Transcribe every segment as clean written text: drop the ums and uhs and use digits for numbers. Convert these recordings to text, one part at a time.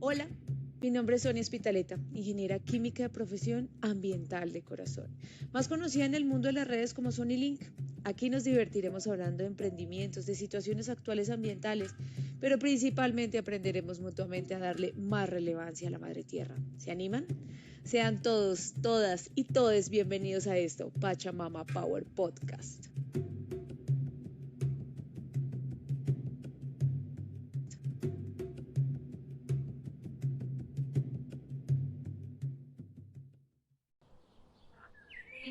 Hola, mi nombre es Sonia Espitaleta, ingeniera química de profesión ambiental de corazón, más conocida en el mundo de las redes como Sony Link. Aquí nos divertiremos hablando de emprendimientos, de situaciones actuales ambientales, pero principalmente aprenderemos mutuamente a darle más relevancia a la madre tierra. ¿Se animan? Sean todos, todas y todes bienvenidos a esto, Pachamama Power Podcast.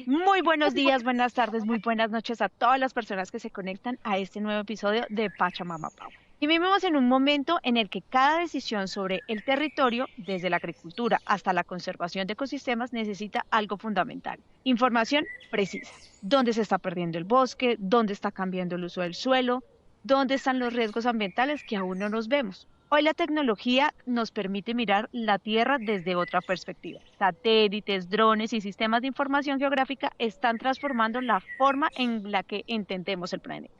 Muy buenos días, buenas tardes, muy buenas noches a todas las personas que se conectan a este nuevo episodio de Pachamama Power. Y vivimos en un momento en el que cada decisión sobre el territorio, desde la agricultura hasta la conservación de ecosistemas, necesita algo fundamental: información precisa. ¿Dónde se está perdiendo el bosque? ¿Dónde está cambiando el uso del suelo? ¿Dónde están los riesgos ambientales que aún no nos vemos? Hoy la tecnología nos permite mirar la Tierra desde otra perspectiva. Satélites, drones y sistemas de información geográfica están transformando la forma en la que entendemos el planeta.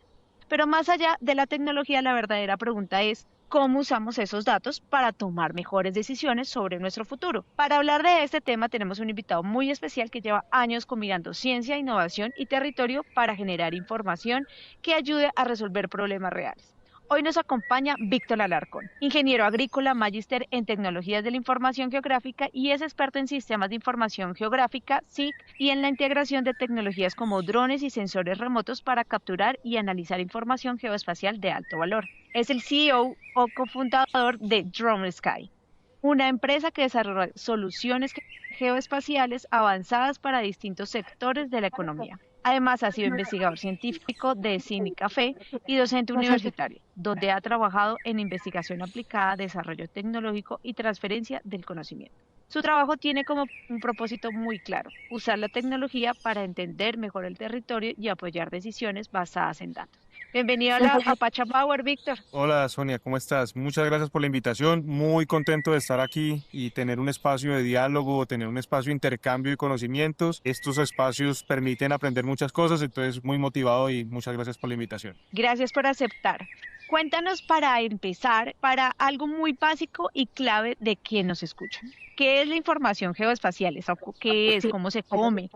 Pero más allá de la tecnología, la verdadera pregunta es: ¿cómo usamos esos datos para tomar mejores decisiones sobre nuestro futuro? Para hablar de este tema tenemos un invitado muy especial que lleva años combinando ciencia, innovación y territorio para generar información que ayude a resolver problemas reales. Hoy nos acompaña Víctor Alarcón, ingeniero agrícola, magíster en tecnologías de la información geográfica y es experto en sistemas de información geográfica, SIG, y en la integración de tecnologías como drones y sensores remotos para capturar y analizar información geoespacial de alto valor. Es el CEO o cofundador de Drone Sky, una empresa que desarrolla soluciones geoespaciales avanzadas para distintos sectores de la economía. Además, ha sido investigador científico de Cine Café y docente universitario, donde ha trabajado en investigación aplicada, desarrollo tecnológico y transferencia del conocimiento. Su trabajo tiene como un propósito muy claro: usar la tecnología para entender mejor el territorio y apoyar decisiones basadas en datos. Bienvenido a Pachamama, Víctor. Hola Sonia, ¿cómo estás? Muchas gracias por la invitación. Muy contento de estar aquí y tener un espacio de diálogo, tener un espacio de intercambio de conocimientos. Estos espacios permiten aprender muchas cosas, entonces muy motivado y muchas gracias por la invitación. Gracias por aceptar. Cuéntanos, para empezar, para algo muy básico y clave de quien nos escucha: ¿qué es la información geoespacial? ¿Qué es? ¿Cómo se come?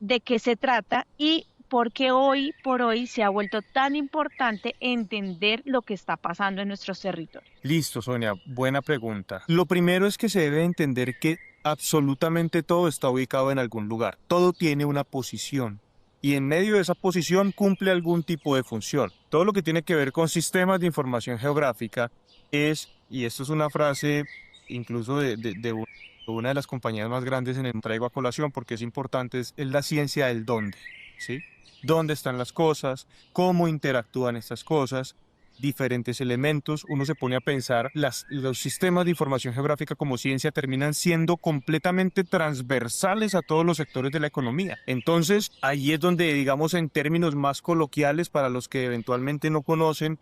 ¿De qué se trata? Y por qué hoy por hoy se ha vuelto tan importante entender lo que está pasando en nuestros territorios. Listo, Sonia, buena pregunta. Lo primero es que se debe entender que absolutamente todo está ubicado en algún lugar. Todo tiene una posición. Y en medio de esa posición cumple algún tipo de función. Todo lo que tiene que ver con sistemas de información geográfica es, y esto es una frase incluso de una de las compañías más grandes en el traigo a colación porque es importante, es la ciencia del dónde, ¿sí? ¿Dónde están las cosas? ¿Cómo interactúan estas cosas? Diferentes elementos. Uno se pone a pensar, los sistemas de información geográfica como ciencia terminan siendo completamente transversales a todos los sectores de la economía. Entonces, ahí es donde, digamos, en términos más coloquiales, para los que eventualmente no conocen,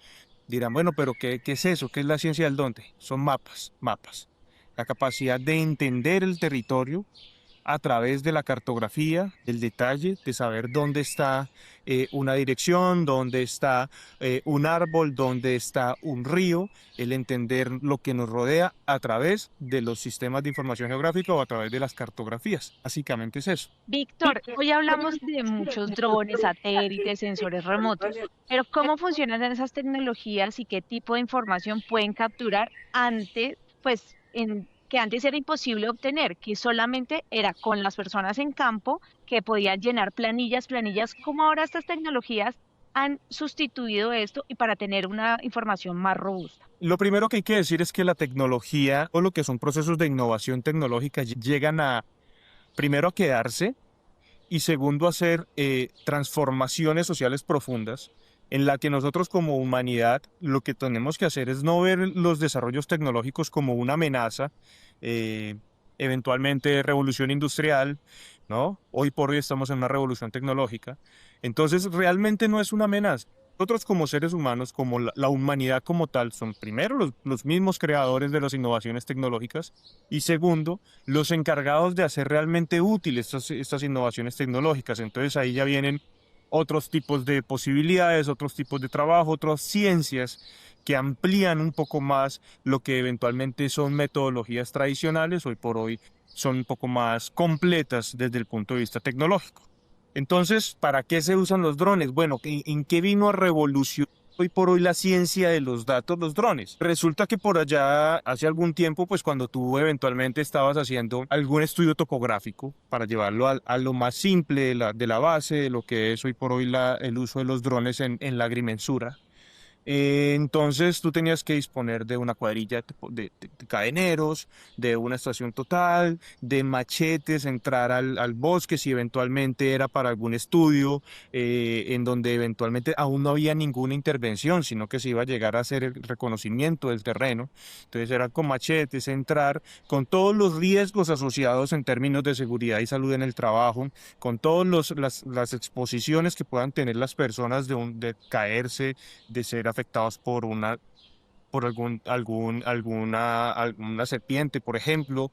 dirán, bueno, pero ¿qué es eso? ¿Qué es la ciencia del dónde? Son mapas. La capacidad de entender el territorio a través de la cartografía, del detalle, de saber dónde está una dirección, dónde está un árbol, dónde está un río, el entender lo que nos rodea a través de los sistemas de información geográfica o a través de las cartografías. Básicamente es eso. Víctor, hoy hablamos de muchos drones, satélites, sensores remotos, pero ¿cómo funcionan esas tecnologías y qué tipo de información pueden capturar antes, que antes era imposible obtener, que solamente era con las personas en campo que podían llenar planillas? ¿Cómo ahora estas tecnologías han sustituido esto y para tener una información más robusta? Lo primero que hay que decir es que la tecnología o lo que son procesos de innovación tecnológica llegan a, primero, a quedarse y segundo, a hacer transformaciones sociales profundas en la que nosotros como humanidad lo que tenemos que hacer es no ver los desarrollos tecnológicos como una amenaza, eventualmente revolución industrial, ¿no? Hoy por hoy estamos en una revolución tecnológica, entonces realmente no es una amenaza. Nosotros como seres humanos, como la humanidad como tal, son primero los mismos creadores de las innovaciones tecnológicas y segundo, los encargados de hacer realmente útiles estas innovaciones tecnológicas. Entonces ahí ya vienen otros tipos de posibilidades, otros tipos de trabajo, otras ciencias que amplían un poco más lo que eventualmente son metodologías tradicionales, hoy por hoy son un poco más completas desde el punto de vista tecnológico. Entonces, ¿para qué se usan los drones? Bueno, ¿en qué vino a revolucionar hoy por hoy la ciencia de los datos, los drones? Resulta que por allá, hace algún tiempo, pues cuando tú eventualmente estabas haciendo algún estudio topográfico para llevarlo a lo más simple de la base, de lo que es hoy por hoy el uso de los drones en la agrimensura, entonces tú tenías que disponer de una cuadrilla de cadeneros, de una estación total, de machetes, entrar al bosque si eventualmente era para algún estudio, en donde eventualmente aún no había ninguna intervención, sino que se iba a llegar a hacer el reconocimiento del terreno. Entonces era con machetes, entrar, con todos los riesgos asociados en términos de seguridad y salud en el trabajo, con todas las exposiciones que puedan tener las personas de caerse, de ser afectados por alguna serpiente, por ejemplo.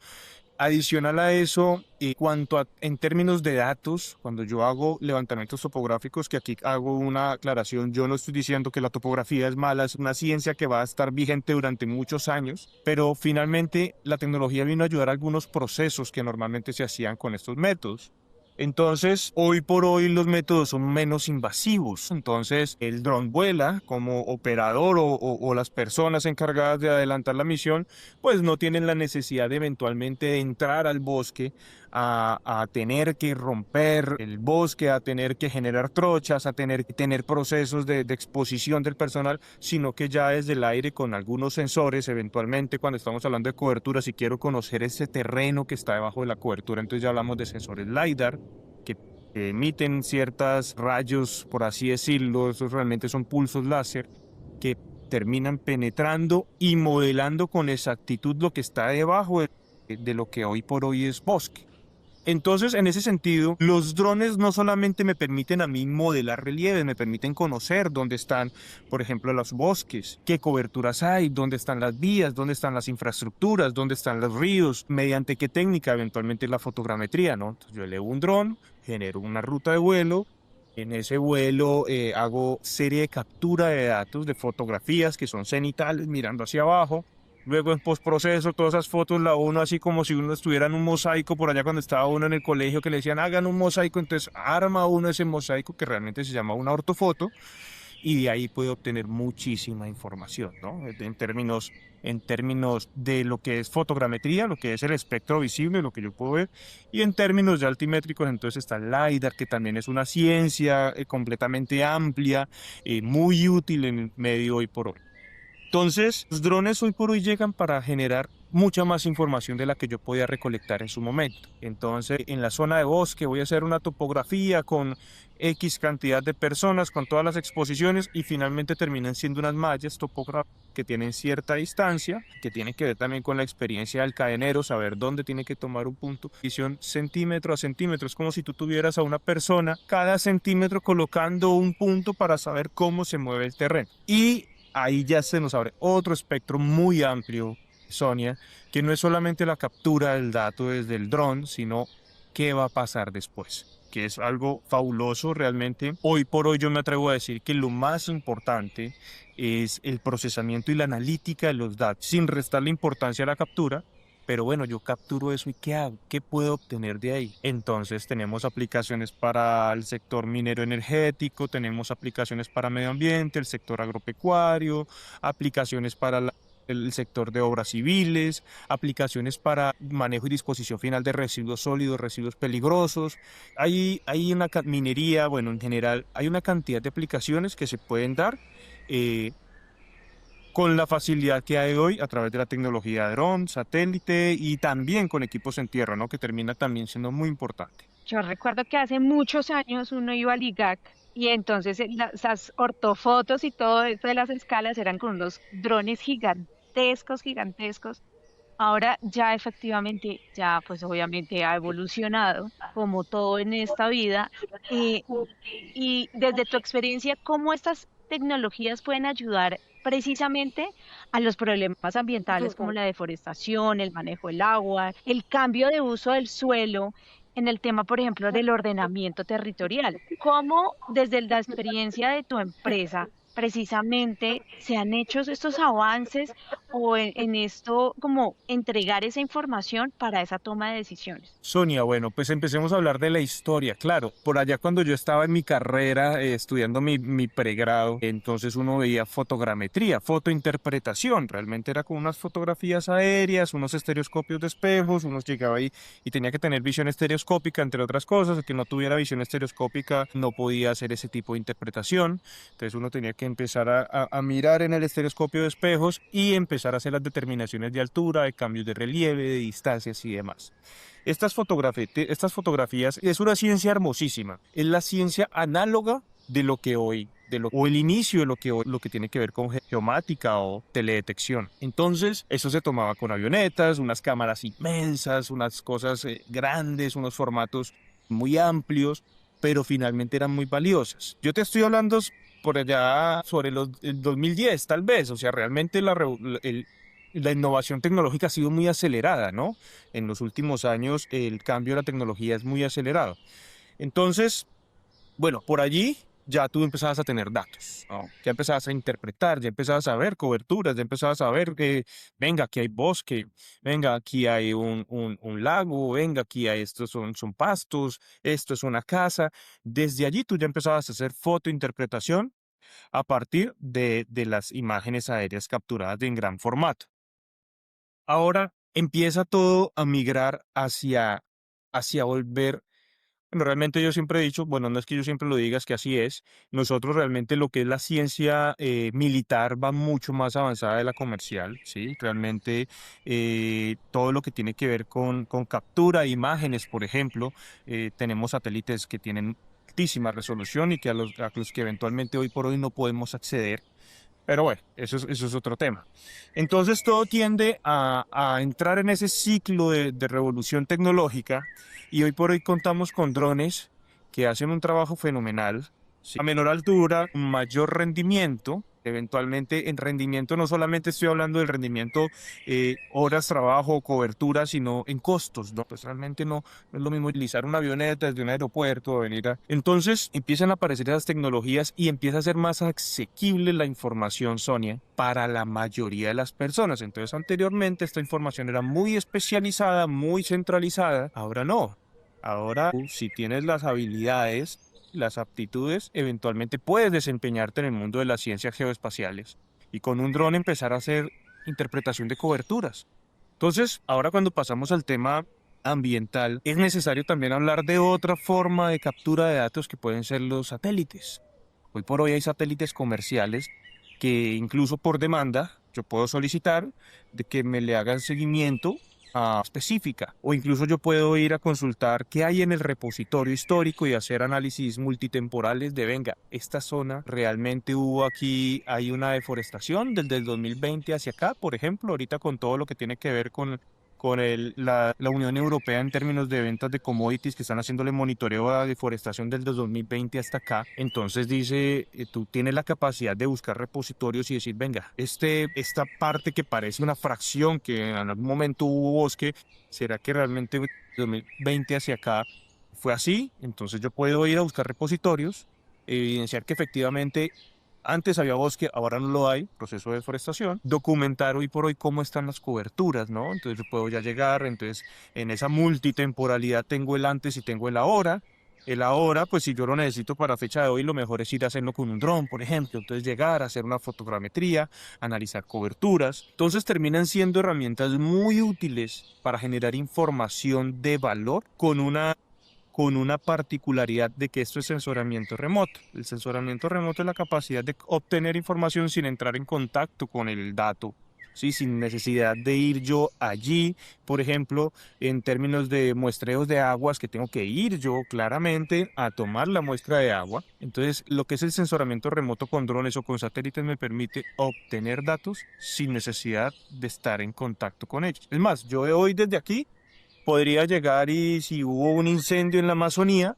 Adicional a eso, en términos de datos, cuando yo hago levantamientos topográficos, que aquí hago una aclaración, yo no estoy diciendo que la topografía es mala, es una ciencia que va a estar vigente durante muchos años, pero finalmente la tecnología vino a ayudar a algunos procesos que normalmente se hacían con estos métodos. Entonces, hoy por hoy los métodos son menos invasivos. Entonces, el dron vuela como operador o las personas encargadas de adelantar la misión, pues no tienen la necesidad de eventualmente entrar al bosque a tener que romper el bosque, a tener que generar trochas, a tener que tener procesos de exposición del personal, sino que ya desde el aire con algunos sensores, eventualmente cuando estamos hablando de cobertura, si quiero conocer ese terreno que está debajo de la cobertura, entonces ya hablamos de sensores LiDAR, que emiten ciertos rayos, por así decirlo, esos realmente son pulsos láser, que terminan penetrando y modelando con exactitud lo que está debajo de lo que hoy por hoy es bosque. Entonces, en ese sentido, los drones no solamente me permiten a mí modelar relieves, me permiten conocer dónde están, por ejemplo, los bosques, qué coberturas hay, dónde están las vías, dónde están las infraestructuras, dónde están los ríos, mediante qué técnica, eventualmente la fotogrametría, ¿no? Entonces, yo elevo un dron, genero una ruta de vuelo. En ese vuelo hago serie de captura de datos, de fotografías que son cenitales mirando hacia abajo. Luego en postproceso, todas esas fotos la uno así como si uno estuviera en un mosaico por allá cuando estaba uno en el colegio que le decían hagan un mosaico, entonces arma uno ese mosaico que realmente se llama una ortofoto y de ahí puede obtener muchísima información, ¿no? En términos de lo que es fotogrametría, lo que es el espectro visible, lo que yo puedo ver, y en términos de altimétricos, entonces está el LiDAR, que también es una ciencia completamente amplia, muy útil en el medio hoy por hoy. Entonces, los drones hoy por hoy llegan para generar mucha más información de la que yo podía recolectar en su momento. Entonces, en la zona de bosque voy a hacer una topografía con X cantidad de personas, con todas las exposiciones y finalmente terminan siendo unas mallas topográficas que tienen cierta distancia, que tienen que ver también con la experiencia del cadenero, saber dónde tiene que tomar un punto. Visión centímetro a centímetro, es como si tú tuvieras a una persona cada centímetro colocando un punto para saber cómo se mueve el terreno. Y ahí ya se nos abre otro espectro muy amplio, Sonia, que no es solamente la captura del dato desde el dron, sino qué va a pasar después, que es algo fabuloso realmente. Hoy por hoy yo me atrevo a decir que lo más importante es el procesamiento y la analítica de los datos, sin restarle importancia a la captura. Pero bueno, yo capturo eso y ¿qué hago? ¿Qué puedo obtener de ahí? Entonces tenemos aplicaciones para el sector minero energético, tenemos aplicaciones para medio ambiente, el sector agropecuario, aplicaciones para el sector de obras civiles, aplicaciones para manejo y disposición final de residuos sólidos, residuos peligrosos. Hay una minería, bueno, en general hay una cantidad de aplicaciones que se pueden dar. Con la facilidad que hay hoy a través de la tecnología de dron, satélite y también con equipos en tierra, ¿no? Que termina también siendo muy importante. Yo recuerdo que hace muchos años uno iba al IGAC y entonces esas ortofotos y todo esto de las escalas eran con unos drones gigantescos, gigantescos. Ahora ya efectivamente, ya pues obviamente ha evolucionado como todo en esta vida. eh, y desde tu experiencia, ¿cómo estas tecnologías pueden ayudar precisamente a los problemas ambientales como la deforestación, el manejo del agua, el cambio de uso del suelo, en el tema, por ejemplo, del ordenamiento territorial? ¿Cómo desde la experiencia de tu empresa precisamente se han hecho estos avances o en esto como entregar esa información para esa toma de decisiones? Sonia, bueno, pues empecemos a hablar de la historia. Claro, por allá cuando yo estaba en mi carrera estudiando mi pregrado, entonces uno veía fotogrametría, fotointerpretación. Realmente era con unas fotografías aéreas, unos estereoscopios de espejos, uno llegaba ahí y tenía que tener visión estereoscópica, entre otras cosas. El que no tuviera visión estereoscópica no podía hacer ese tipo de interpretación. Entonces uno tenía que empezar a mirar en el estereoscopio de espejos y empezar a hacer las determinaciones de altura, de cambios de relieve, de distancias y demás. Estas fotografías es una ciencia hermosísima. Es la ciencia análoga de lo que hoy, o el inicio de lo que hoy, lo que tiene que ver con geomática o teledetección. Entonces, eso se tomaba con avionetas, unas cámaras inmensas, unas cosas grandes, unos formatos muy amplios, pero finalmente eran muy valiosas. Yo te estoy hablando por allá sobre el 2010, tal vez. O sea, realmente la innovación tecnológica ha sido muy acelerada, ¿no? En los últimos años el cambio de la tecnología es muy acelerado. Entonces, bueno, por allí ya tú empezabas a tener datos, ¿no? Ya empezabas a interpretar, ya empezabas a ver coberturas, ya empezabas a ver que, venga, aquí hay bosque, venga, aquí hay un lago, venga, aquí hay estos son pastos, esto es una casa. Desde allí tú ya empezabas a hacer fotointerpretación a partir de las imágenes aéreas capturadas en gran formato. Ahora empieza todo a migrar hacia volver. Bueno, realmente yo siempre he dicho, bueno, no es que yo siempre lo diga, es que así es. Nosotros realmente lo que es la ciencia militar va mucho más avanzada de la comercial, ¿sí? Realmente todo lo que tiene que ver con captura de imágenes, por ejemplo, tenemos satélites que tienen altísima resolución y que a los que eventualmente hoy por hoy no podemos acceder. Pero bueno, eso es otro tema. Entonces todo tiende a entrar en ese ciclo de revolución tecnológica y hoy por hoy contamos con drones que hacen un trabajo fenomenal, ¿sí? A menor altura, mayor rendimiento. Eventualmente en rendimiento no solamente estoy hablando del rendimiento horas trabajo, cobertura, sino en costos, ¿no? Pues realmente no es lo mismo utilizar una avioneta desde un aeropuerto, venir a... Entonces empiezan a aparecer esas tecnologías y empieza a ser más asequible la información, Sonia, para la mayoría de las personas. Entonces anteriormente esta información era muy especializada, muy centralizada, ahora no. Ahora, si tienes las habilidades, las aptitudes, eventualmente puedes desempeñarte en el mundo de las ciencias geoespaciales y con un dron empezar a hacer interpretación de coberturas. Entonces, ahora cuando pasamos al tema ambiental, es necesario también hablar de otra forma de captura de datos que pueden ser los satélites. Hoy por hoy hay satélites comerciales que incluso por demanda yo puedo solicitar de que me le hagan seguimiento específica o incluso yo puedo ir a consultar qué hay en el repositorio histórico y hacer análisis multitemporales de venga, esta zona realmente hubo aquí, hay una deforestación desde el 2020 hacia acá, por ejemplo, ahorita con todo lo que tiene que ver con la Unión Europea en términos de ventas de commodities que están haciéndole monitoreo a la deforestación desde 2020 hasta acá. Entonces dice, tú tienes la capacidad de buscar repositorios y decir, venga, esta parte que parece una fracción que en algún momento hubo bosque, ¿será que realmente de 2020 hacia acá fue así? Entonces yo puedo ir a buscar repositorios, evidenciar que efectivamente antes había bosque, ahora no lo hay, proceso de deforestación. Documentar hoy por hoy cómo están las coberturas, ¿no? Entonces yo puedo ya llegar, entonces en esa multitemporalidad tengo el antes y tengo el ahora. El ahora, pues si yo lo necesito para fecha de hoy, lo mejor es ir a hacerlo con un dron, por ejemplo. Entonces llegar a hacer una fotogrametría, analizar coberturas. Entonces terminan siendo herramientas muy útiles para generar información de valor con una particularidad de que esto es sensoramiento remoto. El sensoramiento remoto es la capacidad de obtener información sin entrar en contacto con el dato, ¿sí? Sin necesidad de ir yo allí, por ejemplo, en términos de muestreos de aguas, que tengo que ir yo claramente a tomar la muestra de agua. Entonces, lo que es el sensoramiento remoto con drones o con satélites me permite obtener datos sin necesidad de estar en contacto con ellos. Es más, yo hoy desde aquí podría llegar y si hubo un incendio en la Amazonía,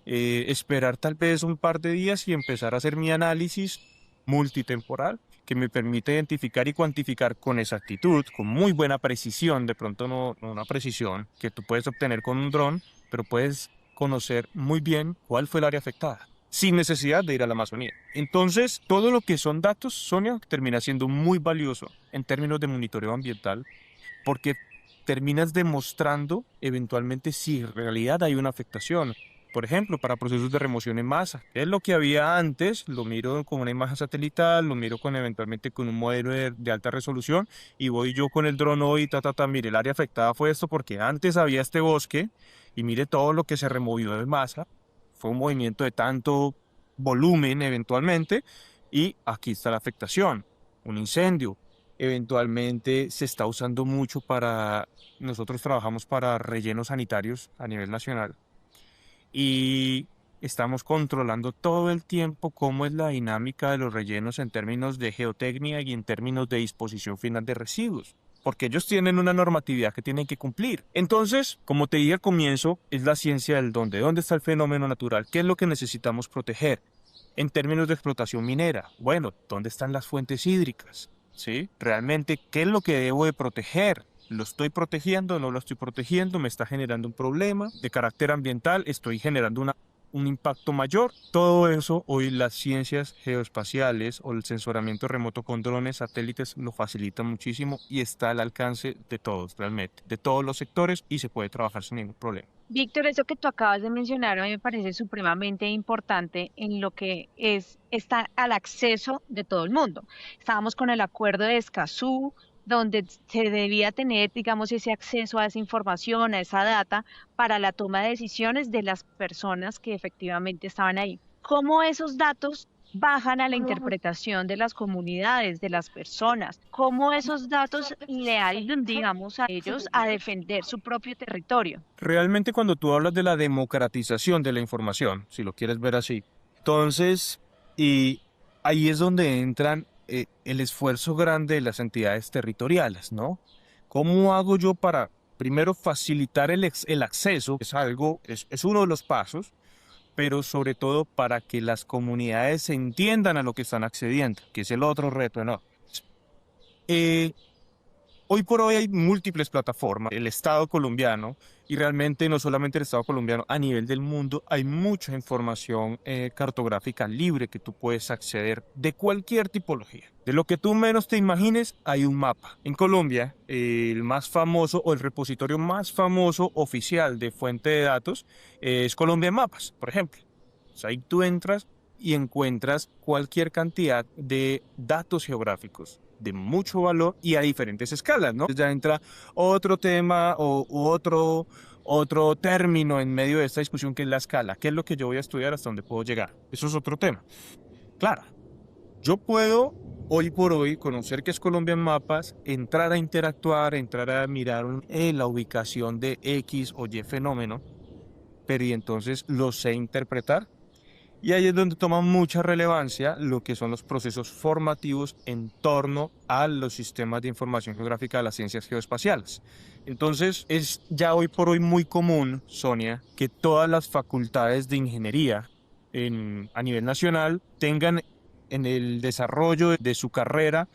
esperar tal vez un par de días y empezar a hacer mi análisis multitemporal que me permite identificar y cuantificar con exactitud, con muy buena precisión, de pronto no una precisión que tú puedes obtener con un dron, pero puedes conocer muy bien cuál fue el área afectada. sin necesidad de ir a la Amazonía. Entonces, todo lo que son datos, Sonia, termina siendo muy valioso en términos de monitoreo ambiental, porque terminas demostrando eventualmente si en realidad hay una afectación. Por ejemplo, para procesos de remoción en masa, que es lo que había antes, lo miro con una imagen satelital, lo miro eventualmente con un modelo de alta resolución y voy yo con el dron hoy, mire, el área afectada fue esto porque antes había este bosque y mire todo lo que se removió de masa. Fue un movimiento de tanto volumen eventualmente y aquí está la afectación, un incendio. Eventualmente se está usando mucho nosotros trabajamos para rellenos sanitarios a nivel nacional y estamos controlando todo el tiempo cómo es la dinámica de los rellenos en términos de geotecnia y en términos de disposición final de residuos, porque ellos tienen una normatividad que tienen que cumplir. Entonces, como te dije al comienzo, es la ciencia del dónde. ¿Dónde está el fenómeno natural? ¿Qué es lo que necesitamos proteger? En términos de explotación minera, bueno, ¿dónde están las fuentes hídricas? ¿Sí? Realmente, ¿qué es lo que debo de proteger? ¿Lo estoy protegiendo? ¿No lo estoy protegiendo? ¿Me está generando un problema de carácter ambiental? ¿Estoy generando un impacto mayor? Todo eso hoy las ciencias geoespaciales o el sensoramiento remoto con drones, satélites lo facilitan muchísimo y está al alcance de todos realmente, de todos los sectores y se puede trabajar sin ningún problema. Víctor, eso que tú acabas de mencionar a mí me parece supremamente importante en lo que está al acceso de todo el mundo. Estábamos con el acuerdo de Escazú, donde se debía tener, digamos, ese acceso a esa información, a esa data, para la toma de decisiones de las personas que efectivamente estaban ahí. ¿Cómo esos datos bajan a la interpretación de las comunidades, de las personas? ¿Cómo esos datos le ayudan, digamos, a ellos a defender su propio territorio? Realmente cuando tú hablas de la democratización de la información, si lo quieres ver así, entonces, y ahí es donde entran el esfuerzo grande de las entidades territoriales, ¿no? ¿Cómo hago yo para, primero, facilitar el acceso? Es uno de los pasos, pero sobre todo para que las comunidades entiendan a lo que están accediendo, que es el otro reto, ¿no? Hoy por hoy hay múltiples plataformas, el Estado colombiano, y realmente no solamente el Estado colombiano, a nivel del mundo hay mucha información cartográfica libre que tú puedes acceder de cualquier tipología. De lo que tú menos te imagines, hay un mapa. En Colombia, el más famoso o el repositorio más famoso oficial de fuente de datos es Colombia en Mapas, por ejemplo. O sea, ahí tú entras y encuentras cualquier cantidad de datos geográficos de mucho valor y a diferentes escalas, ¿no? Ya entra otro tema o otro término en medio de esta discusión que es la escala. ¿Qué es lo que yo voy a estudiar? ¿Hasta dónde puedo llegar? Eso es otro tema. Claro, yo puedo hoy por hoy conocer qué es Colombia en Mapas, entrar a interactuar, entrar a mirar la ubicación de X o Y fenómeno, pero y entonces lo sé interpretar. Y ahí es donde toma mucha relevancia lo que son los procesos formativos en torno a los sistemas de información geográfica de las ciencias geoespaciales. Entonces es ya hoy por hoy muy común, Sonia, que todas las facultades de ingeniería a nivel nacional tengan en el desarrollo de su carrera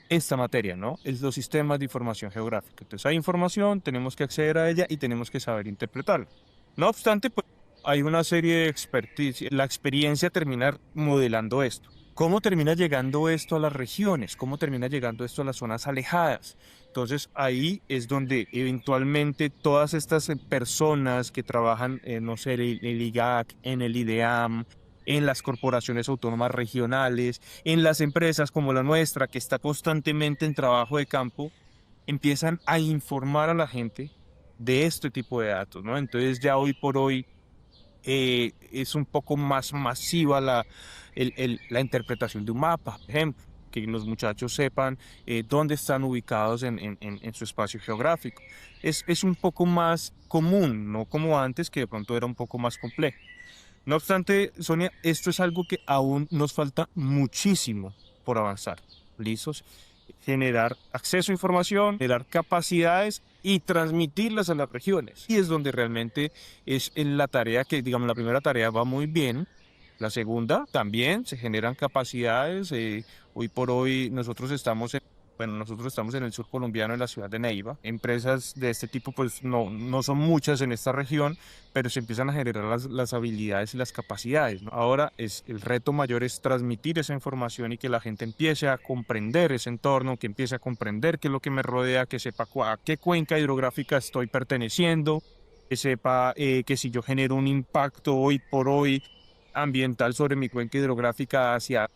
esta materia, ¿no? Es los sistemas de información geográfica. Entonces hay información, tenemos que acceder a ella y tenemos que saber interpretarla. No obstante, pues hay una serie de expertise. La experiencia termina modelando esto. ¿Cómo termina llegando esto a las regiones? ¿Cómo termina llegando esto a las zonas alejadas? Entonces ahí es donde eventualmente todas estas personas que trabajan, no sé, en el IGAC, en el IDEAM, en las corporaciones autónomas regionales, en las empresas como la nuestra, que está constantemente en trabajo de campo, empiezan a informar a la gente de este tipo de datos, ¿no? Entonces ya hoy por hoy es un poco más masiva la interpretación de un mapa, por ejemplo, que los muchachos sepan dónde están ubicados en su espacio geográfico. Es un poco más común, no como antes, que de pronto era un poco más complejo. No obstante, Sonia, esto es algo que aún nos falta muchísimo por avanzar. ¿Listos? Generar acceso a información, generar capacidades y transmitirlas a las regiones. Y es donde realmente es en la tarea que, digamos, la primera tarea va muy bien. La segunda también se generan capacidades. Hoy por hoy nosotros estamos Bueno, nosotros estamos en el sur colombiano, en la ciudad de Neiva. Empresas de este tipo, pues no son muchas en esta región, pero se empiezan a generar las habilidades y las capacidades, ¿no? Ahora el reto mayor es transmitir esa información y que la gente empiece a comprender ese entorno, que empiece a comprender qué es lo que me rodea, que sepa a qué cuenca hidrográfica estoy perteneciendo, que sepa que si yo genero un impacto hoy por hoy ambiental sobre mi cuenca hidrográfica, hacia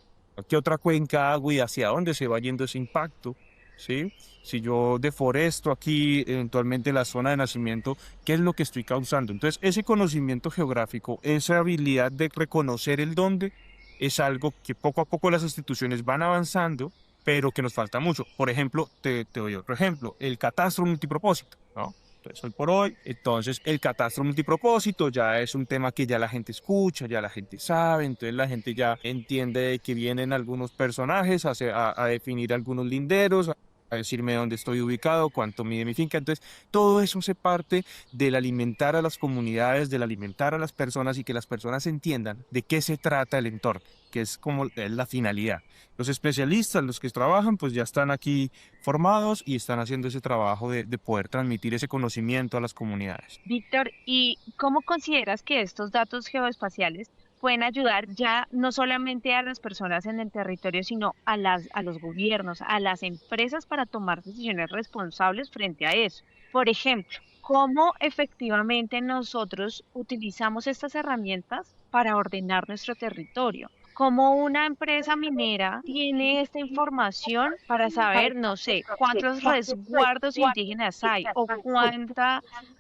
qué otra cuenca hago y hacia dónde se va yendo ese impacto, ¿sí? Si yo deforesto aquí eventualmente la zona de nacimiento, ¿qué es lo que estoy causando? Entonces, ese conocimiento geográfico, esa habilidad de reconocer el dónde, es algo que poco a poco las instituciones van avanzando, pero que nos falta mucho. Por ejemplo, te doy otro ejemplo, el catastro multipropósito, ¿no? Entonces, hoy por hoy, entonces el catastro multipropósito ya es un tema que ya la gente escucha, ya la gente sabe, entonces la gente ya entiende que vienen algunos personajes a definir algunos linderos, a decirme dónde estoy ubicado, cuánto mide mi finca. Entonces, todo eso se parte del alimentar a las comunidades, del alimentar a las personas y que las personas entiendan de qué se trata el entorno, que es como es la finalidad. Los especialistas, los que trabajan, pues ya están aquí formados y están haciendo ese trabajo de poder transmitir ese conocimiento a las comunidades. Víctor, ¿y cómo consideras que estos datos geoespaciales pueden ayudar ya no solamente a las personas en el territorio, sino a los gobiernos, a las empresas para tomar decisiones responsables frente a eso? Por ejemplo, ¿cómo efectivamente nosotros utilizamos estas herramientas para ordenar nuestro territorio? ¿Cómo una empresa minera tiene esta información para saber, no sé, cuántos resguardos indígenas hay o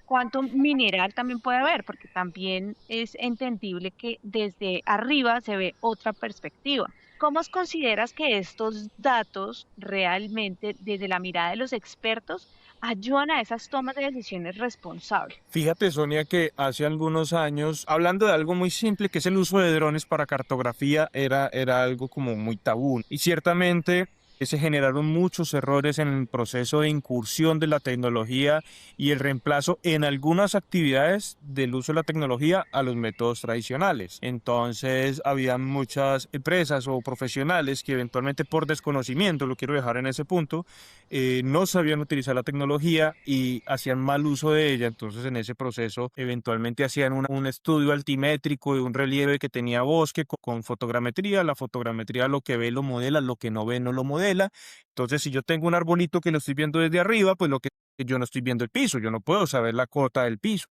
cuánto mineral también puede haber? Porque también es entendible que desde arriba se ve otra perspectiva. ¿Cómo consideras que estos datos realmente, desde la mirada de los expertos, ayudan a esas tomas de decisiones responsables? Fíjate, Sonia, que hace algunos años, hablando de algo muy simple, que es el uso de drones para cartografía, era algo como muy tabú. Y ciertamente se generaron muchos errores en el proceso de incursión de la tecnología y el reemplazo en algunas actividades del uso de la tecnología a los métodos tradicionales. Entonces, había muchas empresas o profesionales que eventualmente por desconocimiento, lo quiero dejar en ese punto, no sabían utilizar la tecnología y hacían mal uso de ella. Entonces, en ese proceso, eventualmente hacían un estudio altimétrico de un relieve que tenía bosque con fotogrametría. La fotogrametría lo que ve lo modela, lo que no ve no lo modela. Entonces, si yo tengo un arbolito que lo estoy viendo desde arriba, pues lo que yo no estoy viendo el piso, yo no puedo saber la cota del piso.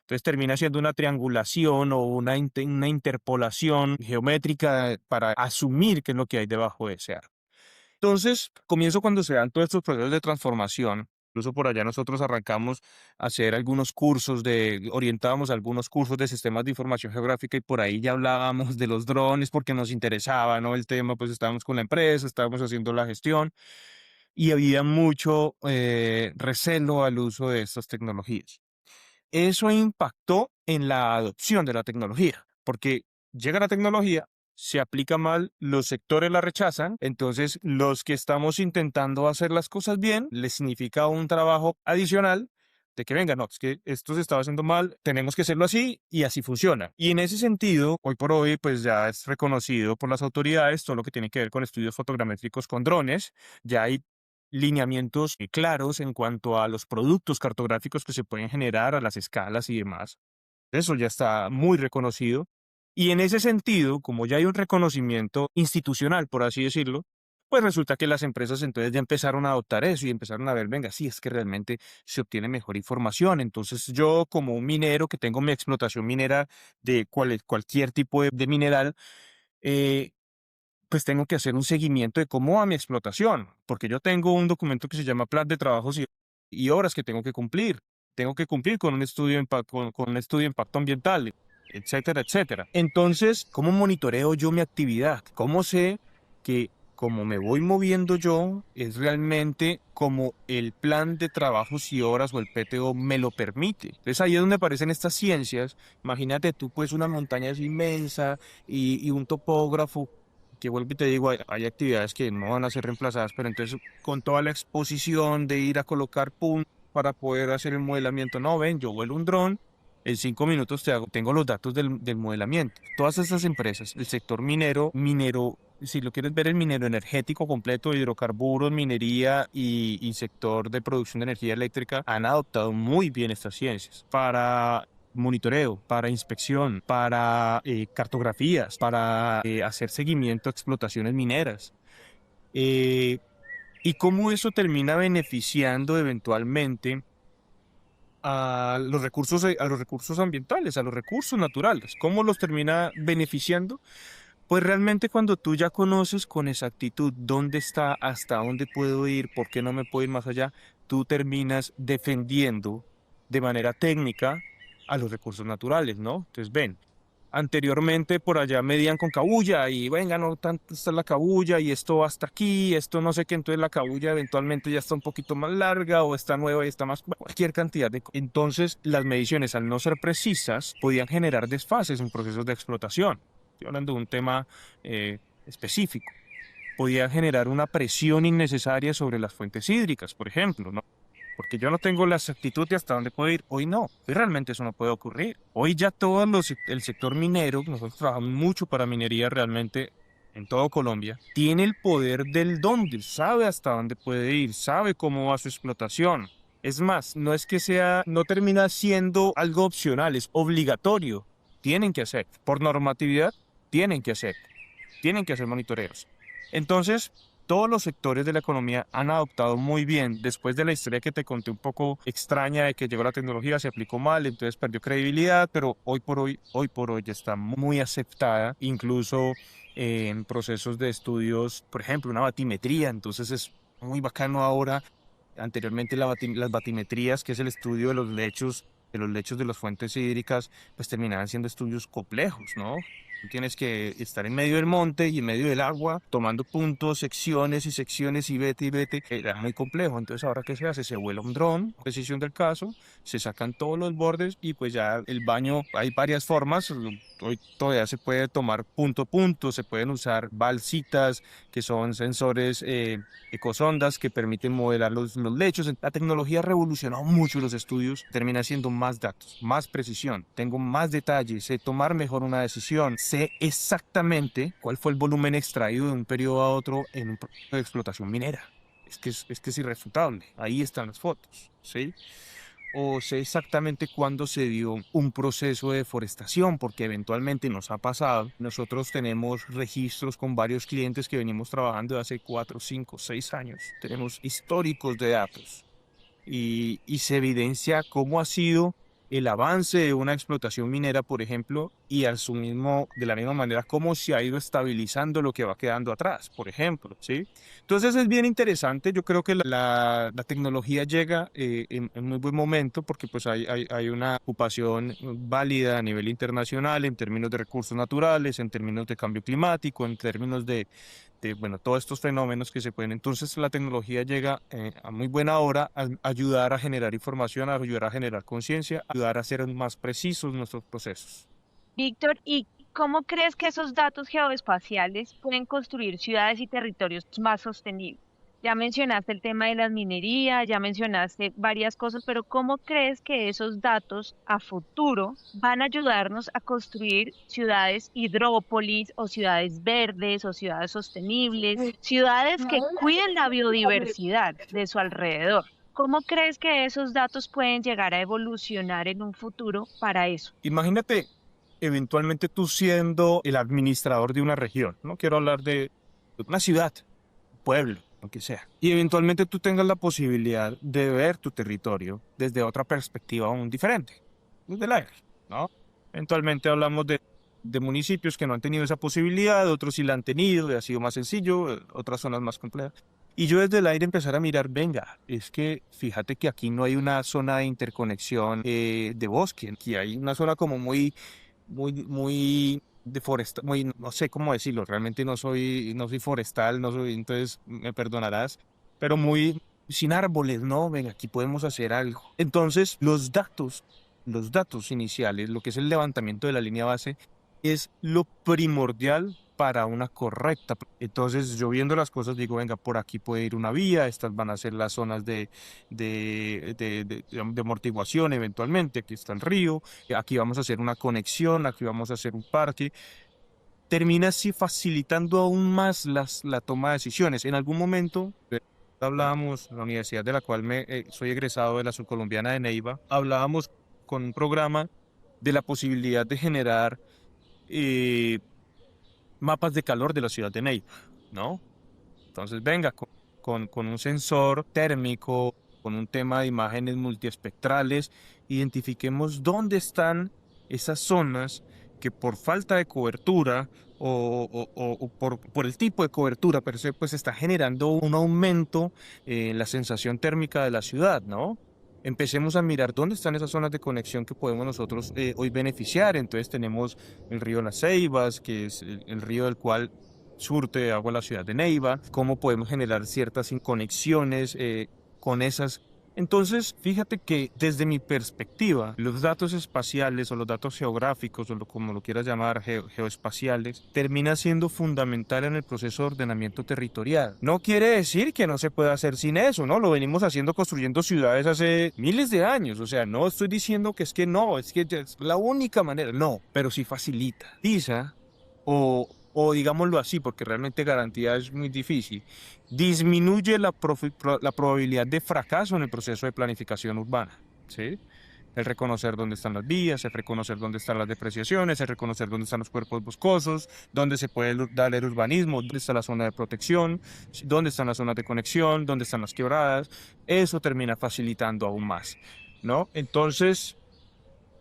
Entonces termina siendo una triangulación o una interpolación geométrica para asumir qué es lo que hay debajo de ese árbol. Entonces, comienzo cuando se dan todos estos procesos de transformación. Incluso por allá nosotros arrancamos a hacer algunos cursos orientábamos a algunos cursos de sistemas de información geográfica y por ahí ya hablábamos de los drones porque nos interesaba, ¿no? El tema, pues estábamos con la empresa, estábamos haciendo la gestión y había mucho recelo al uso de estas tecnologías. Eso impactó en la adopción de la tecnología, porque llega la tecnología, se aplica mal, los sectores la rechazan, entonces los que estamos intentando hacer las cosas bien, les significa un trabajo adicional de que venga, no, es que esto se estaba haciendo mal, tenemos que hacerlo así y así funciona. Y en ese sentido, hoy por hoy, pues ya es reconocido por las autoridades todo lo que tiene que ver con estudios fotogramétricos con drones, ya hay lineamientos claros en cuanto a los productos cartográficos que se pueden generar, a las escalas y demás. Eso ya está muy reconocido. Y en ese sentido, como ya hay un reconocimiento institucional, por así decirlo, pues resulta que las empresas entonces ya empezaron a adoptar eso y empezaron a ver, venga, sí, es que realmente se obtiene mejor información. Entonces yo como un minero que tengo mi explotación minera de cualquier tipo de mineral, eh, pues tengo que hacer un seguimiento de cómo va mi explotación, porque yo tengo un documento que se llama Plan de Trabajos y Obras que tengo que cumplir. Tengo que cumplir con un estudio con un estudio de impacto ambiental, etcétera, etcétera. Entonces, ¿cómo monitoreo yo mi actividad? ¿Cómo sé que como me voy moviendo yo es realmente como el plan de trabajos y horas o el PTO me lo permite? Entonces ahí es donde aparecen estas ciencias. Imagínate tú pues una montaña es inmensa y un topógrafo que vuelvo y te digo, hay actividades que no van a ser reemplazadas, pero entonces con toda la exposición de ir a colocar puntos para poder hacer el modelamiento, no, ven, yo vuelo un dron, en 5 minutos tengo los datos del modelamiento. Todas estas empresas, el sector minero si lo quieres ver, el minero energético completo, hidrocarburos, minería y sector de producción de energía eléctrica han adoptado muy bien estas ciencias para monitoreo, para inspección, para cartografías, para hacer seguimiento a explotaciones mineras. Eh, y cómo eso termina beneficiando eventualmente a los recursos ambientales, a los recursos naturales. ¿Cómo los termina beneficiando? Pues realmente cuando tú ya conoces con exactitud dónde está, hasta dónde puedo ir, por qué no me puedo ir más allá, tú terminas defendiendo de manera técnica a los recursos naturales, ¿no? Entonces, ven, anteriormente por allá medían con cabulla y venga, no tanto está la cabulla y esto va hasta aquí, esto no sé qué, entonces la cabulla eventualmente ya está un poquito más larga o está nueva y está más, cualquier cantidad de... Entonces, las mediciones al no ser precisas podían generar desfases en procesos de explotación. Estoy hablando de un tema específico. Podía generar una presión innecesaria sobre las fuentes hídricas, por ejemplo, ¿no? Porque yo no tengo la exactitud de hasta dónde puedo ir. Hoy no, hoy realmente eso no puede ocurrir. Hoy ya el sector minero, nosotros trabajamos mucho para minería realmente en todo Colombia, tiene el poder del dónde, sabe hasta dónde puede ir, sabe cómo va su explotación. Es más, no es que sea, no termina siendo algo opcional, es obligatorio. Tienen que hacer, por normatividad, tienen que hacer monitoreos. Entonces, todos los sectores de la economía han adoptado muy bien, después de la historia que te conté un poco extraña de que llegó la tecnología, se aplicó mal, entonces perdió credibilidad, pero hoy por hoy ya está muy aceptada, incluso en procesos de estudios, por ejemplo, una batimetría, entonces es muy bacano ahora. Anteriormente las batimetrías, que es el estudio de los lechos de las fuentes hídricas, pues terminaban siendo estudios complejos, ¿no? Tú tienes que estar en medio del monte y en medio del agua, tomando puntos, secciones y vete y vete. Era muy complejo. Entonces, ¿ahora qué se hace? Se vuela un dron, precisión del caso, se sacan todos los bordes y pues ya el baño, hay varias formas. Hoy todavía se puede tomar punto a punto, se pueden usar balsitas, que son sensores ecosondas que permiten modelar los lechos. La tecnología ha revolucionado mucho los estudios, termina siendo más datos, más precisión, tengo más detalles, sé tomar mejor una decisión, sé exactamente cuál fue el volumen extraído de un periodo a otro en un proceso de explotación minera. Es que es irrefutable, ahí están las fotos, ¿sí? O sé exactamente cuándo se dio un proceso de deforestación, porque eventualmente nos ha pasado. Nosotros tenemos registros con varios clientes que venimos trabajando de hace 4, 5, 6 años. Tenemos históricos de datos y se evidencia cómo ha sido el avance de una explotación minera, por ejemplo, y de la misma manera, cómo se ha ido estabilizando lo que va quedando atrás, por ejemplo, ¿sí? Entonces es bien interesante. Yo creo que la tecnología llega en muy buen momento porque pues hay una ocupación válida a nivel internacional en términos de recursos naturales, en términos de cambio climático, en términos bueno, todos estos fenómenos que se pueden. Entonces la tecnología llega a muy buena hora a ayudar a generar información, a ayudar a generar conciencia, a ayudar a ser más precisos nuestros procesos. Víctor, ¿y cómo crees que esos datos geoespaciales pueden construir ciudades y territorios más sostenibles? Ya mencionaste el tema de la minería, ya mencionaste varias cosas, pero ¿cómo crees que esos datos a futuro van a ayudarnos a construir ciudades hidrópolis o ciudades verdes o ciudades sostenibles, ciudades que cuiden la biodiversidad de su alrededor? ¿Cómo crees que esos datos pueden llegar a evolucionar en un futuro para eso? Imagínate eventualmente tú siendo el administrador de una región, no quiero hablar de una ciudad, pueblo, lo que sea. Y eventualmente tú tengas la posibilidad de ver tu territorio desde otra perspectiva aún diferente, desde el aire, ¿no? Eventualmente hablamos de municipios que no han tenido esa posibilidad, otros sí la han tenido y ha sido más sencillo, otras zonas más complejas. Y yo desde el aire empezar a mirar, venga, es que fíjate que aquí no hay una zona de interconexión de bosque, aquí hay una zona como muy, muy, muy deforestal, muy, no sé cómo decirlo, realmente no soy forestal, no soy, entonces me perdonarás, pero muy sin árboles, ¿no? Venga, aquí podemos hacer algo. Entonces, los datos iniciales, lo que es el levantamiento de la línea base, es lo primordial para una correcta. Entonces, yo viendo las cosas digo, venga, por aquí puede ir una vía, estas van a ser las zonas de amortiguación eventualmente, aquí está el río, aquí vamos a hacer una conexión, aquí vamos a hacer un parque. termina así facilitando aún más la toma de decisiones. En algún momento hablábamos, en la universidad de la cual soy egresado de la Subcolombiana de Neiva, hablábamos con un programa de la posibilidad de generar mapas de calor de la ciudad de Neiva, ¿no? Entonces, venga, con un sensor térmico, con un tema de imágenes multiespectrales, identifiquemos dónde están esas zonas que por falta de cobertura o por el tipo de cobertura per se, pues está generando un aumento en la sensación térmica de la ciudad, ¿no? Empecemos a mirar dónde están esas zonas de conexión que podemos nosotros hoy beneficiar. Entonces tenemos el río Las Ceibas, que es el río del cual surte de agua la ciudad de Neiva, cómo podemos generar ciertas conexiones con esas. Entonces, fíjate que desde mi perspectiva, los datos espaciales o los datos geográficos o como lo quieras llamar, geoespaciales, termina siendo fundamental en el proceso de ordenamiento territorial. No quiere decir que no se pueda hacer sin eso, ¿no? Lo venimos haciendo construyendo ciudades hace miles de años. O sea, no estoy diciendo que es que no, es que es la única manera. No, pero sí facilita. Quizá, o digámoslo así, porque realmente garantía es muy difícil, disminuye la probabilidad de fracaso en el proceso de planificación urbana, ¿sí? El reconocer dónde están las vías, el reconocer dónde están las depreciaciones, el reconocer dónde están los cuerpos boscosos, dónde se puede dar el urbanismo, dónde está la zona de protección, dónde están las zonas de conexión, dónde están las quebradas. Eso termina facilitando aún más, ¿no? Entonces,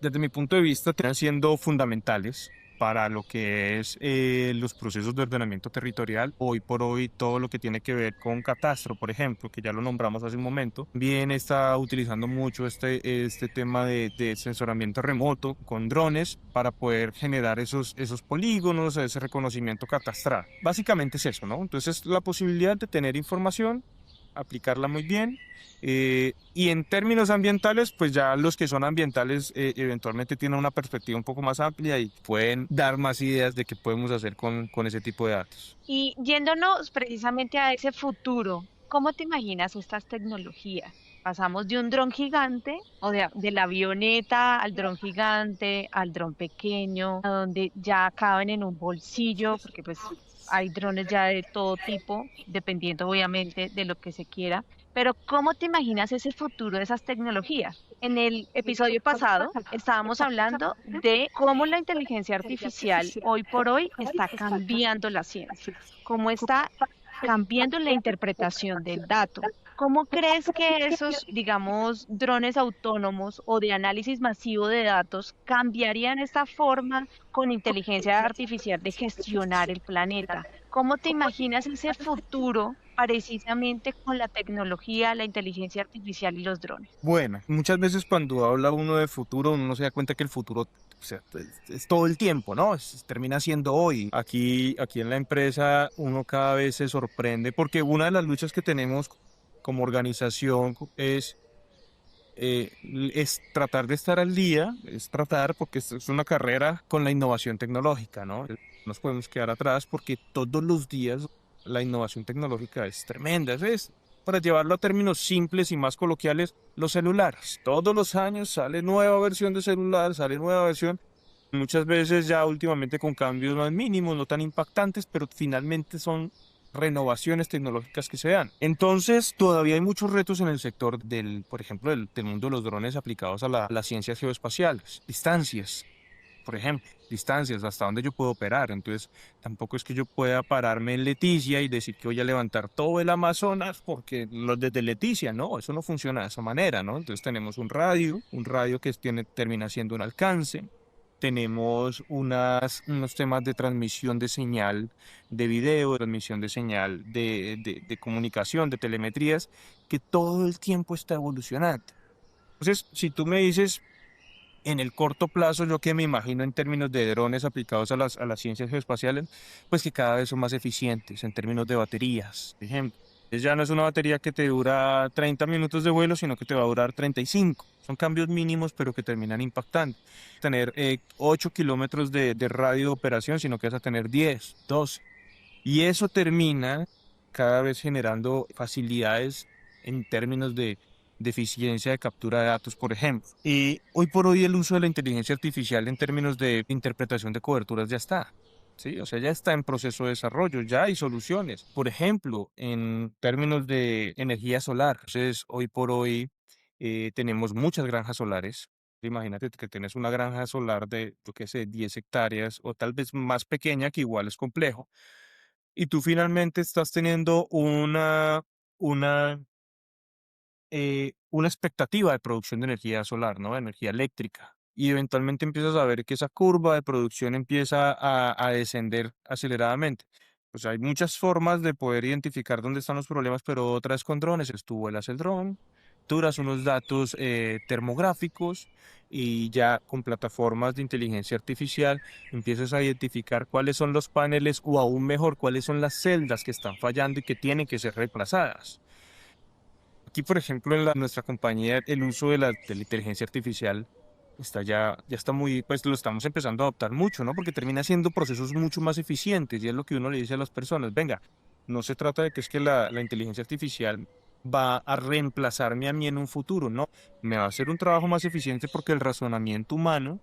desde mi punto de vista, terminan siendo fundamentales para lo que es los procesos de ordenamiento territorial. Hoy por hoy, todo lo que tiene que ver con catastro, por ejemplo, que ya lo nombramos hace un momento, bien está utilizando mucho este tema de sensoramiento remoto con drones para poder generar esos polígonos, ese reconocimiento catastral. Básicamente es eso, ¿no? Entonces, la posibilidad de tener información, aplicarla muy bien. Y en términos ambientales, pues ya los que son ambientales eventualmente tienen una perspectiva un poco más amplia y pueden dar más ideas de qué podemos hacer con ese tipo de datos. Y yéndonos precisamente a ese futuro, ¿cómo te imaginas estas tecnologías? Pasamos de un dron gigante, o de la avioneta al dron gigante, al dron pequeño, a donde ya caben en un bolsillo, porque pues hay drones ya de todo tipo, dependiendo obviamente de lo que se quiera. Pero ¿cómo te imaginas ese futuro de esas tecnologías? En el episodio pasado estábamos hablando de cómo la inteligencia artificial hoy por hoy está cambiando la ciencia, cómo está cambiando la interpretación del dato. ¿Cómo crees que esos, digamos, drones autónomos o de análisis masivo de datos cambiarían esta forma con inteligencia artificial de gestionar el planeta? ¿Cómo te imaginas ese futuro precisamente con la tecnología, la inteligencia artificial y los drones? Bueno, muchas veces cuando habla uno de futuro, uno no se da cuenta que el futuro, o sea, es todo el tiempo, ¿no? Termina siendo hoy. Aquí en la empresa uno cada vez se sorprende porque una de las luchas que tenemos como organización es tratar de estar al día, porque esto es una carrera con la innovación tecnológica, ¿no? No nos podemos quedar atrás porque todos los días la innovación tecnológica es tremenda. Para llevarlo a términos simples y más coloquiales, los celulares. Todos los años sale nueva versión de celular, sale nueva versión. Muchas veces ya últimamente con cambios más mínimos, no tan impactantes, pero finalmente son renovaciones tecnológicas que se dan. Entonces, todavía hay muchos retos en el sector por ejemplo, del mundo de los drones aplicados a las ciencias geoespaciales. Distancias, por ejemplo, distancias, hasta dónde yo puedo operar. Entonces, tampoco es que yo pueda pararme en Leticia y decir que voy a levantar todo el Amazonas porque los desde Leticia, no, eso no funciona de esa manera, ¿no? Entonces tenemos un radio que termina siendo un alcance. Tenemos unos temas de transmisión de señal de video, de transmisión de señal de comunicación, de telemetrías, que todo el tiempo está evolucionando. Entonces, si tú me dices, en el corto plazo, yo que me imagino en términos de drones aplicados a las ciencias geoespaciales, pues que cada vez son más eficientes en términos de baterías, por ejemplo. Ya no es una batería que te dura 30 minutos de vuelo, sino que te va a durar 35. Son cambios mínimos, pero que terminan impactando. Tener 8 kilómetros de radio de operación, sino que vas a tener 10, 12. Y eso termina cada vez generando facilidades en términos de eficiencia de captura de datos, por ejemplo. Y hoy por hoy el uso de la inteligencia artificial en términos de interpretación de coberturas ya está. ¿sí? O sea, ya está en proceso de desarrollo, ya hay soluciones. Por ejemplo, en términos de energía solar, entonces hoy por hoy tenemos muchas granjas solares. Imagínate que tienes una granja solar de, yo qué sé, 10 hectáreas o tal vez más pequeña, que igual es complejo, y tú finalmente estás teniendo una, una expectativa de producción de energía solar, ¿no? De energía eléctrica. Y eventualmente empiezas a ver que esa curva de producción empieza a descender aceleradamente. Pues hay muchas formas de poder identificar dónde están los problemas, pero otras con drones. Tú vuelas el dron, capturas unos datos termográficos y ya con plataformas de inteligencia artificial empiezas a identificar cuáles son los paneles o aún mejor, cuáles son las celdas que están fallando y que tienen que ser reemplazadas. Aquí, por ejemplo, en nuestra compañía, el uso de la inteligencia artificial ya está muy, pues lo estamos empezando a adoptar mucho, ¿no? Porque termina siendo procesos mucho más eficientes y es lo que uno le dice a las personas, venga, no se trata de que es que la inteligencia artificial va a reemplazarme a mí en un futuro, no, me va a hacer un trabajo más eficiente porque el razonamiento humano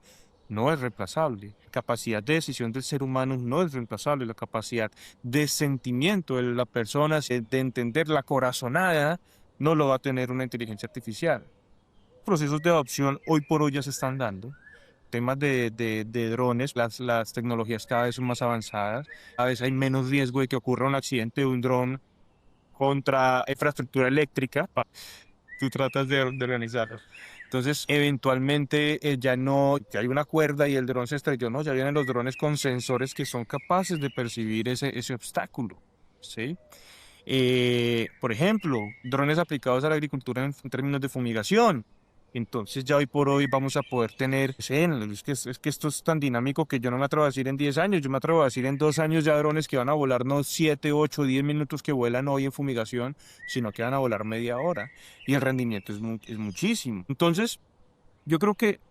no es reemplazable, la capacidad de decisión del ser humano no es reemplazable, la capacidad de sentimiento de la persona, de entender la corazonada, no lo va a tener una inteligencia artificial. Procesos de adopción hoy por hoy ya se están dando. Temas de drones, las tecnologías cada vez son más avanzadas, cada vez hay menos riesgo de que ocurra un accidente de un dron contra infraestructura eléctrica. Tú tratas de organizarlo. Entonces, eventualmente ya no, ya hay una cuerda y el dron se estrelló, ¿no? Ya vienen los drones con sensores que son capaces de percibir ese obstáculo, ¿sí? Por ejemplo, drones aplicados a la agricultura en términos de fumigación. Entonces ya hoy por hoy vamos a poder tener, es que esto es tan dinámico que yo no me atrevo a decir en 10 años, yo me atrevo a decir en 2 años ya drones que van a volar no 7, 8, 10 minutos que vuelan hoy en fumigación, sino que van a volar media hora y el rendimiento es muchísimo. Entonces, yo creo que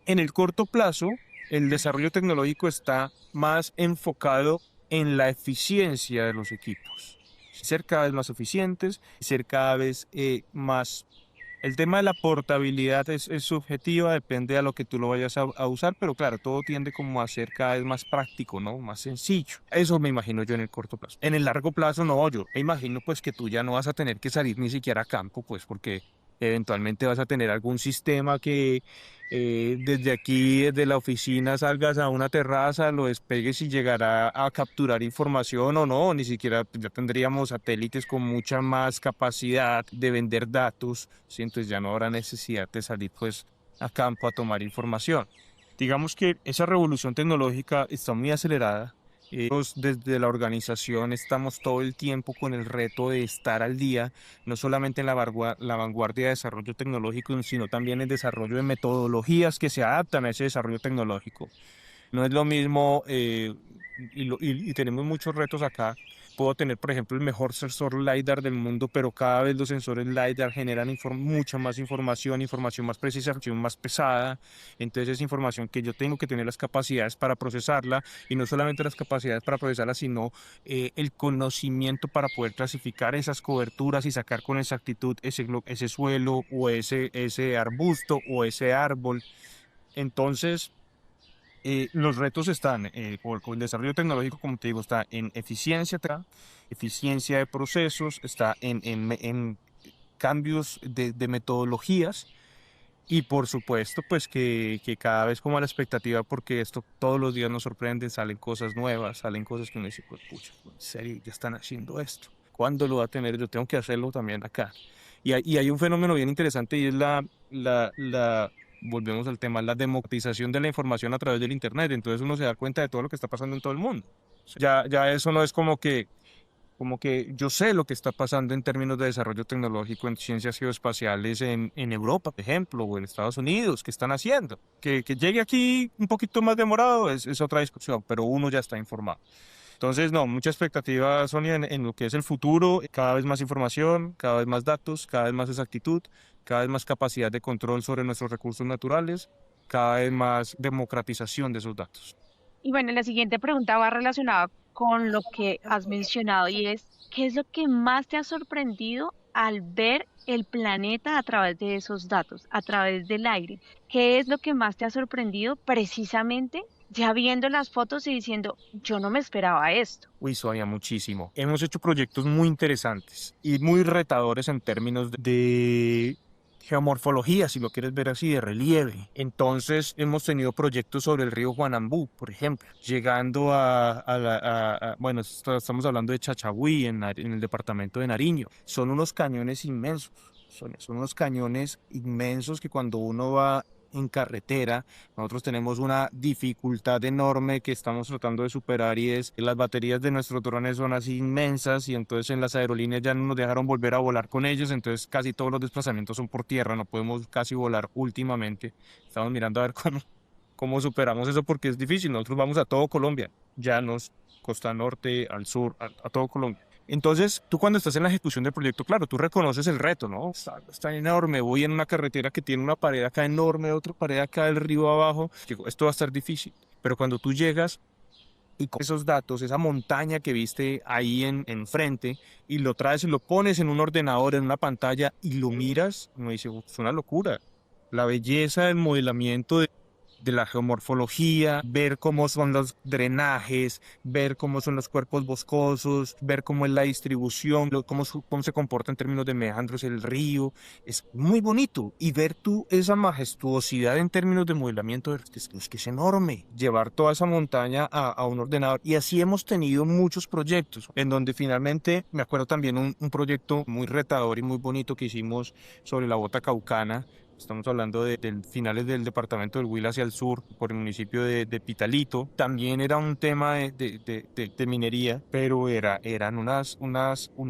en el corto plazo, el desarrollo tecnológico está más enfocado en la eficiencia de los equipos. Ser cada vez más eficientes, ser cada vez más... El tema de la portabilidad es subjetiva, depende de lo que tú lo vayas a usar, pero claro, todo tiende como a ser cada vez más práctico, ¿no? Más sencillo. Eso me imagino yo en el corto plazo. En el largo plazo, no, yo me imagino pues que tú ya no vas a tener que salir ni siquiera a campo, pues porque eventualmente vas a tener algún sistema que desde aquí, desde la oficina, salgas a una terraza, lo despegues y llegará a capturar información o no, ni siquiera ya tendríamos satélites con mucha más capacidad de vender datos, ¿sí? Entonces ya no habrá necesidad de salir pues a campo a tomar información. Digamos que esa revolución tecnológica está muy acelerada. Desde la organización estamos todo el tiempo con el reto de estar al día, no solamente en la vanguardia de desarrollo tecnológico, sino también en desarrollo de metodologías que se adaptan a ese desarrollo tecnológico. No es lo mismo, y tenemos muchos retos acá. Puedo tener, por ejemplo, el mejor sensor LiDAR del mundo, pero cada vez los sensores LiDAR generan mucha más información más precisa, información más pesada. Entonces es información que yo tengo que tener las capacidades para procesarla, y no solamente las capacidades para procesarla, sino el conocimiento para poder clasificar esas coberturas y sacar con exactitud ese suelo o ese arbusto o ese árbol. Entonces, los retos están, con el desarrollo tecnológico, como te digo, está en eficiencia de procesos, está en cambios de metodologías y por supuesto, pues que cada vez como a la expectativa, porque esto todos los días nos sorprende, salen cosas nuevas, salen cosas que uno dice, pues pucha, en serio, ya están haciendo esto. ¿Cuándo lo va a tener? Yo tengo que hacerlo también acá. Y hay un fenómeno bien interesante y es volvemos al tema, la democratización de la información a través del Internet. Entonces uno se da cuenta de todo lo que está pasando en todo el mundo. Ya eso no es como que yo sé lo que está pasando en términos de desarrollo tecnológico en ciencias geoespaciales en Europa, por ejemplo, o en Estados Unidos, que están haciendo. Que llegue aquí un poquito más demorado es otra discusión, pero uno ya está informado. Entonces, no, mucha expectativa, Sonia, en lo que es el futuro, cada vez más información, cada vez más datos, cada vez más exactitud, cada vez más capacidad de control sobre nuestros recursos naturales, cada vez más democratización de esos datos. Y bueno, la siguiente pregunta va relacionada con lo que has mencionado y es, ¿qué es lo que más te ha sorprendido al ver el planeta a través de esos datos, a través del aire? ¿Qué es lo que más te ha sorprendido precisamente ya viendo las fotos y diciendo, yo no me esperaba esto. Uy, Sonia, muchísimo. Hemos hecho proyectos muy interesantes y muy retadores en términos de geomorfología, si lo quieres ver así, de relieve. Entonces, hemos tenido proyectos sobre el río Guanambú, por ejemplo, llegando bueno, estamos hablando de Chachagüí, en el departamento de Nariño. Son unos cañones inmensos, Sonia, son unos cañones inmensos que cuando uno va en carretera, nosotros tenemos una dificultad enorme que estamos tratando de superar y es que las baterías de nuestros drones son así inmensas y entonces en las aerolíneas ya no nos dejaron volver a volar con ellos, entonces casi todos los desplazamientos son por tierra, no podemos casi volar últimamente. Estamos mirando a ver cómo superamos eso porque es difícil. Nosotros vamos a todo Colombia, llanos, costa norte, al sur, a todo Colombia. Entonces, tú cuando estás en la ejecución del proyecto, claro, tú reconoces el reto, ¿no? Está enorme, voy en una carretera que tiene una pared acá enorme, otra pared acá del río abajo, digo, esto va a estar difícil. Pero cuando tú llegas y con esos datos, esa montaña que viste ahí enfrente, y lo traes y lo pones en un ordenador, en una pantalla, y lo miras, uno dice, es una locura. La belleza del modelamiento de la geomorfología, ver cómo son los drenajes, ver cómo son los cuerpos boscosos, ver cómo es la distribución, cómo se comporta en términos de meandros el río, es muy bonito. Y ver tú esa majestuosidad en términos de modelamiento es que es enorme. Llevar toda esa montaña a un ordenador. Y así hemos tenido muchos proyectos, en donde finalmente, me acuerdo también un proyecto muy retador y muy bonito que hicimos sobre la bota caucana. Estamos hablando de finales del departamento del Huila hacia el sur, por el municipio de Pitalito. También era un tema de minería, pero eran unas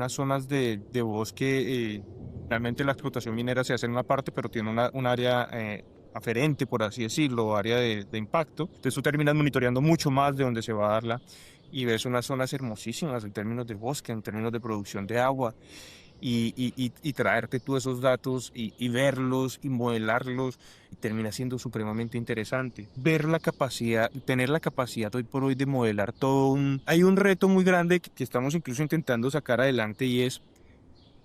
zonas de bosque. Realmente la explotación minera se hace en una parte, pero tiene un área aferente, por así decirlo, área de impacto. Entonces tú terminas monitoreando mucho más de donde se va a darla y ves unas zonas hermosísimas en términos de bosque, en términos de producción de agua y traerte tú esos datos y verlos y modelarlos y termina siendo supremamente interesante. Ver la capacidad, tener la capacidad hoy por hoy de modelar todo Hay un reto muy grande que estamos incluso intentando sacar adelante y es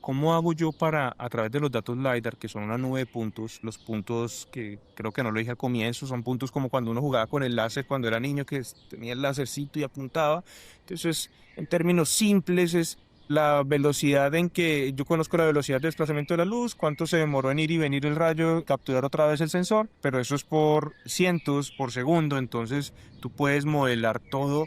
¿cómo hago yo para, a través de los datos LiDAR, que son una nube de puntos, los puntos que creo que no lo dije al comienzo, son puntos como cuando uno jugaba con el láser cuando era niño, que tenía el lásercito y apuntaba? Entonces, en términos simples, es la velocidad en que yo conozco la velocidad de desplazamiento de la luz, cuánto se demoró en ir y venir el rayo, capturar otra vez el sensor, pero eso es por cientos por segundo, entonces tú puedes modelar todo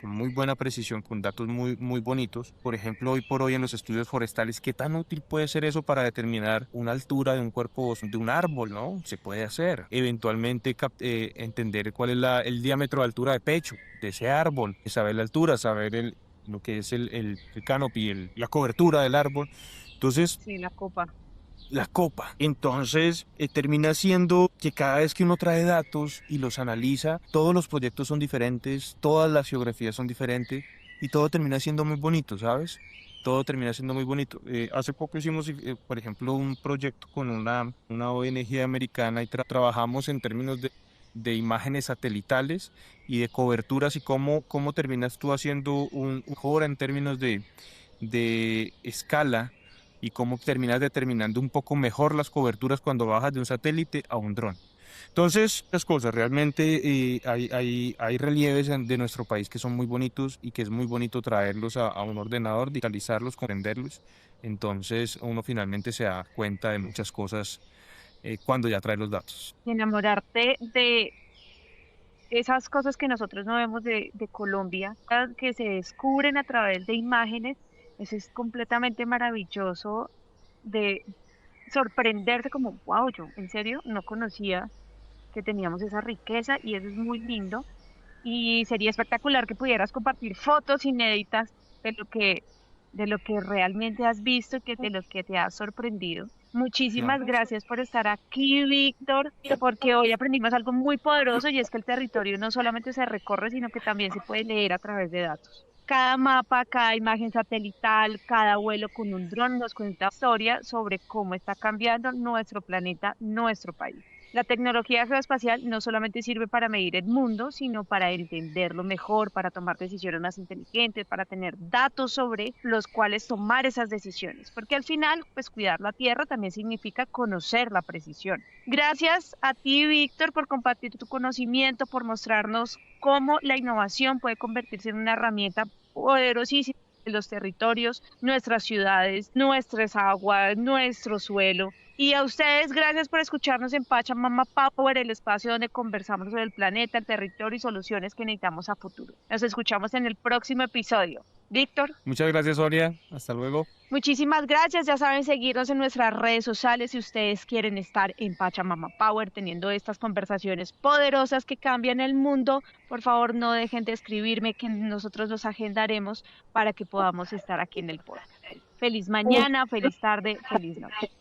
con muy buena precisión, con datos muy bonitos. Por ejemplo, hoy por hoy en los estudios forestales, ¿qué tan útil puede ser eso para determinar una altura de un cuerpo de un árbol, ¿no? Se puede hacer. Eventualmente entender cuál es el diámetro de altura de pecho de ese árbol, saber la altura, saber lo que es el canopy, la cobertura del árbol. Entonces, Sí, la copa. la copa. Entonces, termina siendo que cada vez que uno trae datos y los analiza, todos los proyectos son diferentes, todas las geografías son diferentes y todo termina siendo muy bonito, ¿sabes? Todo termina siendo muy bonito. Hace poco hicimos, por ejemplo, un proyecto con una ONG americana y trabajamos en términos de imágenes satelitales y de coberturas y cómo terminas tú haciendo un mejora en términos de escala y cómo terminas determinando un poco mejor las coberturas cuando bajas de un satélite a un dron. Entonces, las cosas, realmente hay relieves de nuestro país que son muy bonitos y que es muy bonito traerlos a un ordenador, digitalizarlos, comprenderlos. Entonces, uno finalmente se da cuenta de muchas cosas cuando ya trae los datos. Enamorarte de esas cosas que nosotros no vemos de Colombia, que se descubren a través de imágenes, eso es completamente maravilloso de sorprenderse como, wow, yo en serio no conocía que teníamos esa riqueza y eso es muy lindo. Y sería espectacular que pudieras compartir fotos inéditas de de lo que realmente has visto y de lo que te ha sorprendido. Muchísimas Claro. gracias por estar aquí, Víctor, porque hoy aprendimos algo muy poderoso y es que el territorio no solamente se recorre, sino que también se puede leer a través de datos. Cada mapa, cada imagen satelital, cada vuelo con un dron nos cuenta historia sobre cómo está cambiando nuestro planeta, nuestro país. La tecnología geoespacial no solamente sirve para medir el mundo, sino para entenderlo mejor, para tomar decisiones más inteligentes, para tener datos sobre los cuales tomar esas decisiones. Porque al final, pues cuidar la Tierra también significa conocer la precisión. Gracias a ti, Víctor, por compartir tu conocimiento, por mostrarnos cómo la innovación puede convertirse en una herramienta poderosísima en los territorios, nuestras ciudades, nuestras aguas, nuestro suelo. Y a ustedes, gracias por escucharnos en Pachamama Power, el espacio donde conversamos sobre el planeta, el territorio y soluciones que necesitamos a futuro. Nos escuchamos en el próximo episodio. Víctor. Muchas gracias, Sonia. Hasta luego. Muchísimas gracias. Ya saben seguirnos en nuestras redes sociales si ustedes quieren estar en Pachamama Power teniendo estas conversaciones poderosas que cambian el mundo. Por favor, no dejen de escribirme que nosotros los agendaremos para que podamos estar aquí en el podcast. Feliz mañana, feliz tarde, feliz noche.